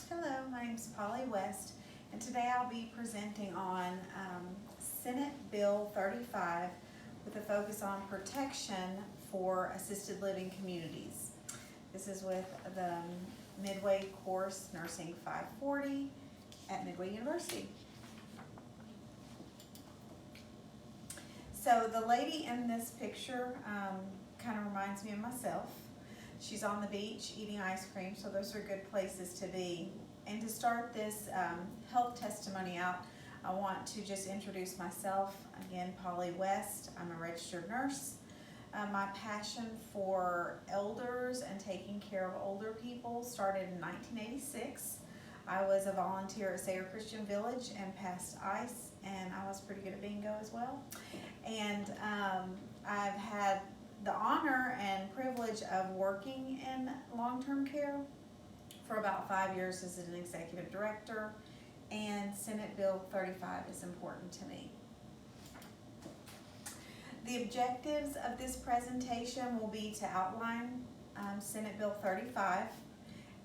Hello, my name is Polly West, and today I'll be presenting on Senate Bill 35 with a focus on protection for assisted living communities. This is with the Midway course Nursing 540 at Midway University. So the lady in this picture kind of reminds me of myself. She's on the beach eating ice cream, so those are good places to be. And to start this health testimony out, I want to just introduce myself. Again, Polly West. I'm a registered nurse. My passion for elders and taking care of older people started in 1986. I was a volunteer at Sayre Christian Village and passed ICE, and I was pretty good at bingo as well. And I've had the honor and privilege of working in long-term care for about 5 years as an executive director, and Senate Bill 35 is important to me. The objectives of this presentation will be to outline Senate Bill 35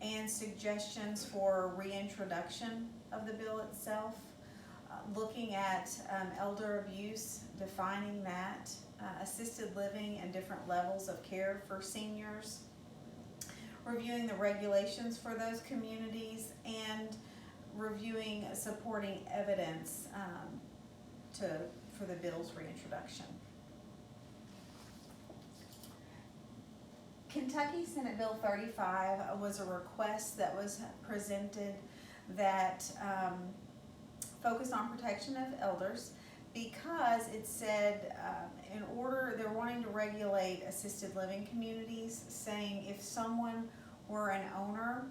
and suggestions for reintroduction of the bill itself, looking at elder abuse, defining that, assisted living and different levels of care for seniors, reviewing the regulations for those communities, and reviewing supporting evidence for the bill's reintroduction. Kentucky Senate Bill 35 was a request that was presented that focused on protection of elders, because it said they're wanting to regulate assisted living communities, saying if someone were an owner,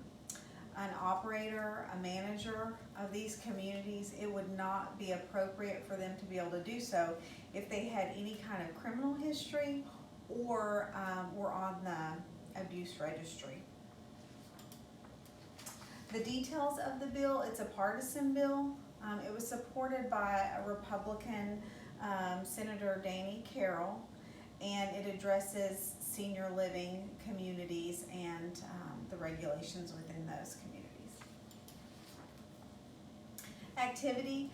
an operator, a manager of these communities, it would not be appropriate for them to be able to do so if they had any kind of criminal history or were on the abuse registry. The details of the bill, it's a partisan bill. It was supported by a Republican Senator Danny Carroll, and it addresses senior living communities and the regulations within those communities. Activity.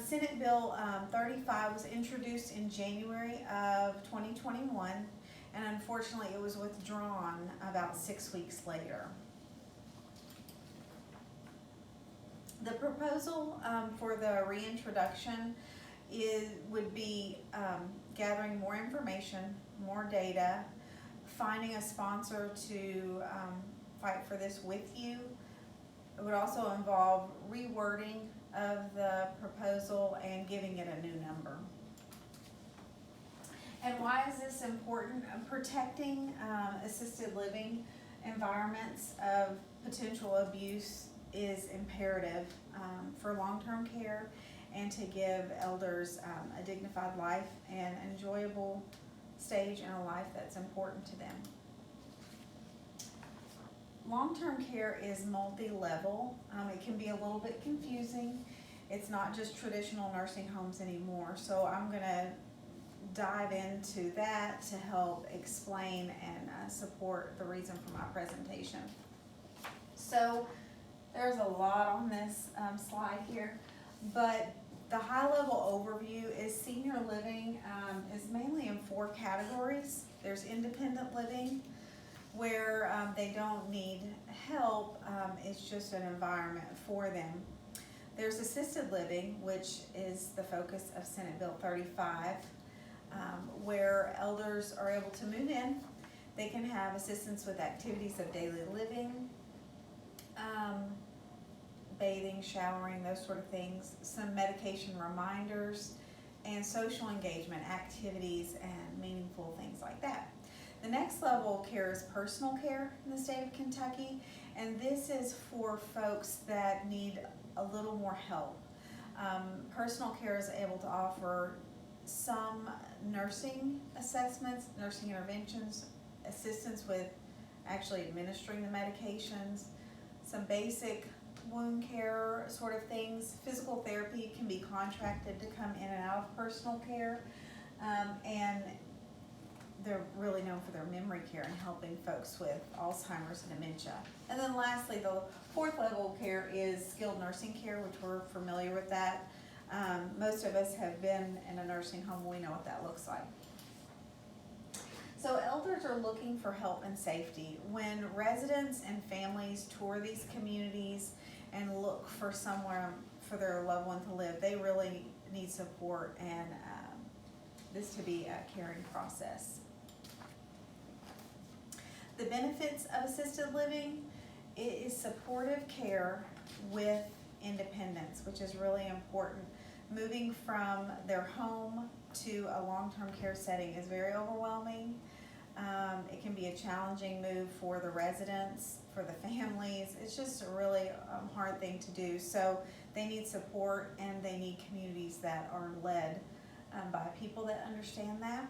Senate Bill 35 was introduced in January of 2021, and unfortunately it was withdrawn about 6 weeks later. The proposal for the reintroduction would be gathering more information, more data, finding a sponsor to fight for this with you. It would also involve rewording of the proposal and giving it a new number. And why is this important? Protecting assisted living environments of potential abuse is imperative for long-term care and to give elders a dignified life and enjoyable stage in a life that's important to them. Long-term care is multi-level. It can be a little bit confusing. It's not just traditional nursing homes anymore. So I'm going to dive into that to help explain and support the reason for my presentation. So there's a lot on this slide here, but the high-level overview is senior living is mainly in 4 categories. There's independent living, where they don't need help, it's just an environment for them. There's assisted living, which is the focus of Senate Bill 35, where elders are able to move in. They can have assistance with activities of daily living, bathing, showering, those sort of things, some medication reminders, and social engagement activities and meaningful things like that. The next level of care is personal care in the state of Kentucky, and this is for folks that need a little more help. Personal care is able to offer some nursing assessments, nursing interventions, assistance with actually administering the medications, some basic wound care sort of things. Physical therapy can be contracted to come in and out of personal care, and they're really known for their memory care and helping folks with Alzheimer's and dementia. And then lastly, the fourth level of care is skilled nursing care, which we're familiar with that. Most of us have been in a nursing home. We know what that looks like. So elders are looking for help and safety. When residents and families tour these communities and look for somewhere for their loved one to live, they really need support and this to be a caring process. The benefits of assisted living, it is supportive care with independence, which is really important. Moving from their home to a long-term care setting is very overwhelming. It can be a challenging move for the residents, for the families. It's just a really hard thing to do. So they need support, and they need communities that are led by people that understand that.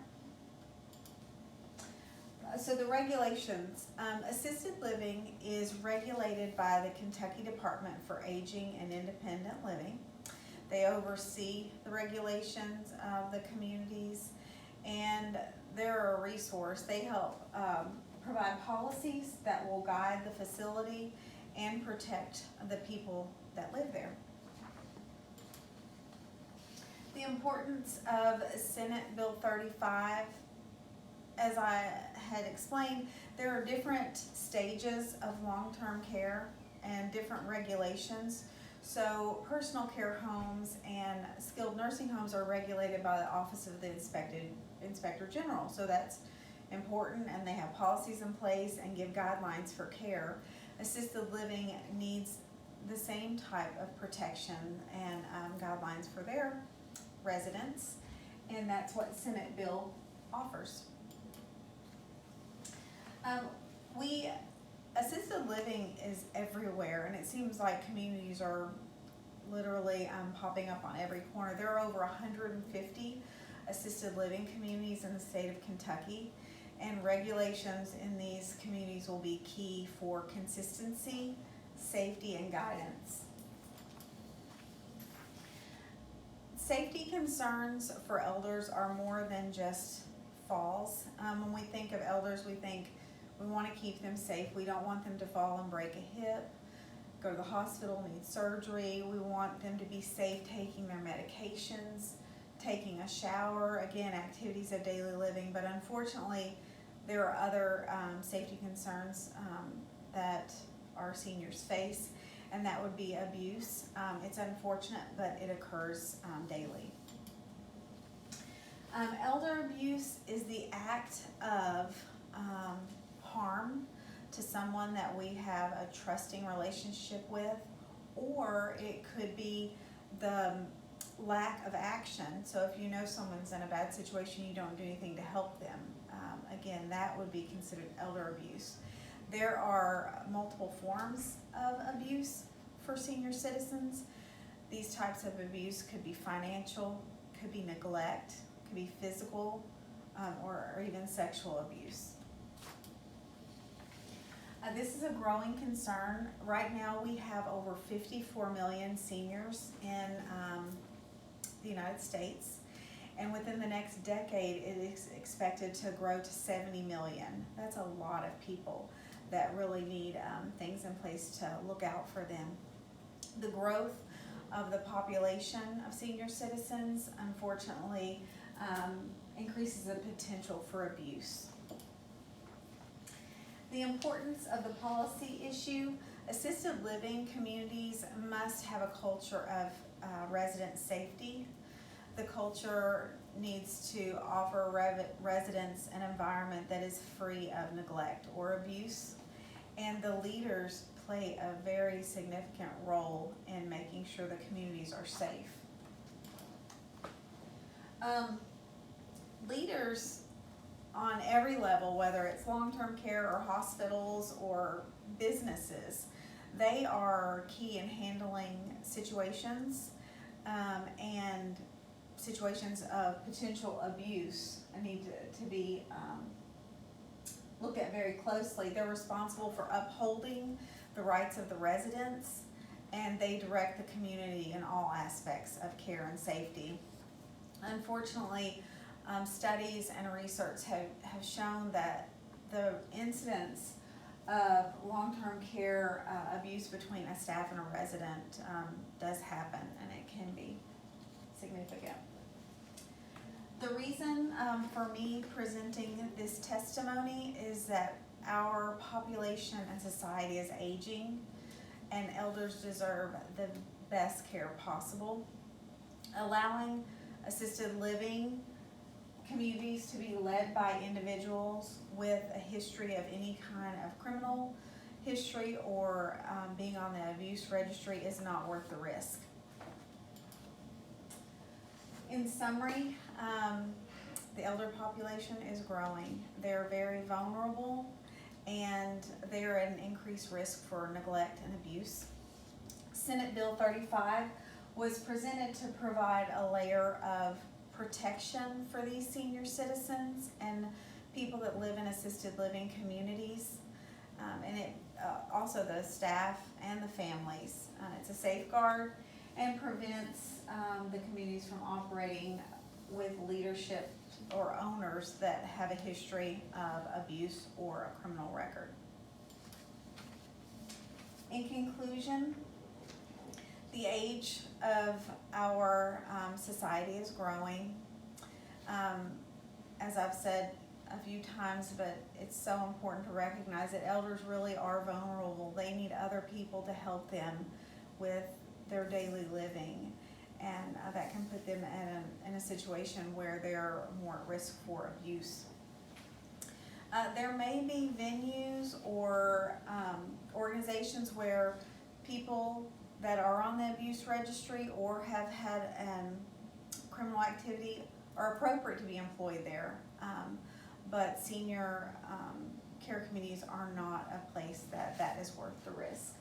So the regulations, assisted living is regulated by the Kentucky Department for Aging and Independent Living. They oversee the regulations of the communities, and they're a resource. They help provide policies that will guide the facility and protect the people that live there. The importance of Senate Bill 35, as I had explained, there are different stages of long-term care and different regulations. So personal care homes and skilled nursing homes are regulated by the Office of the Inspector General. So that's important, and they have policies in place and give guidelines for care. Assisted living needs the same type of protection and guidelines for their residents, and that's what Senate Bill offers. Assisted living is everywhere, and it seems like communities are literally popping up on every corner. There are over 150 assisted living communities in the state of Kentucky, and regulations in these communities will be key for consistency, safety, and guidance. Safety concerns for elders are more than just falls. When we think of elders, we want to keep them safe. We don't want them to fall and break a hip, go to the hospital, need surgery. We want them to be safe taking their medications, taking a shower, again, activities of daily living. But unfortunately, there are other safety concerns that our seniors face, and that would be abuse. It's unfortunate, but it occurs daily. Elder abuse is the act of harm to someone that we have a trusting relationship with, or it could be the lack of action. So if you know someone's in a bad situation, you don't do anything to help them. Again, that would be considered elder abuse. There are multiple forms of abuse for senior citizens. These types of abuse could be financial, could be neglect, could be physical, or even sexual abuse. This is a growing concern. Right now we have over 54 million seniors in the United States, and within the next decade it is expected to grow to 70 million. That's a lot of people that really need things in place to look out for them. The growth of the population of senior citizens, unfortunately, increases the potential for abuse. The importance of the policy issue: assisted living communities must have a culture of resident safety. The culture needs to offer residents an environment that is free of neglect or abuse, and the leaders play a very significant role in making sure the communities are safe. Leaders on every level, whether it's long-term care or hospitals or businesses, they are key in handling situations and situations of potential abuse need to be looked at very closely. They're responsible for upholding the rights of the residents, and they direct the community in all aspects of care and safety. Unfortunately, Studies and research have shown that the incidence of long-term care abuse between a staff and a resident does happen, and it can be significant. The reason for me presenting this testimony is that our population and society is aging, and elders deserve the best care possible. Allowing assisted living communities to be led by individuals with a history of any kind of criminal history or being on the abuse registry is not worth the risk. In summary, the elder population is growing. They're very vulnerable, and they're at an increased risk for neglect and abuse. Senate Bill 35 was presented to provide a layer of protection for these senior citizens and people that live in assisted living communities, and it also the staff and the families. It's a safeguard and prevents the communities from operating with leadership or owners that have a history of abuse or a criminal record. In conclusion, the age of our society is growing. As I've said a few times, but it's so important to recognize that elders really are vulnerable. They need other people to help them with their daily living, and that can put them in a situation where they're more at risk for abuse. There may be venues or organizations where people that are on the abuse registry or have had criminal activity are appropriate to be employed there, but senior care communities are not a place that is worth the risk.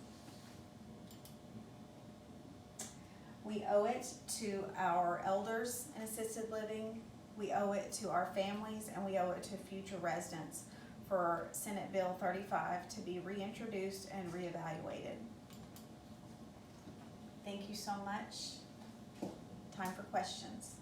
We owe it to our elders in assisted living, we owe it to our families, and we owe it to future residents for Senate Bill 35 to be reintroduced and reevaluated. Thank you so much. Time for questions.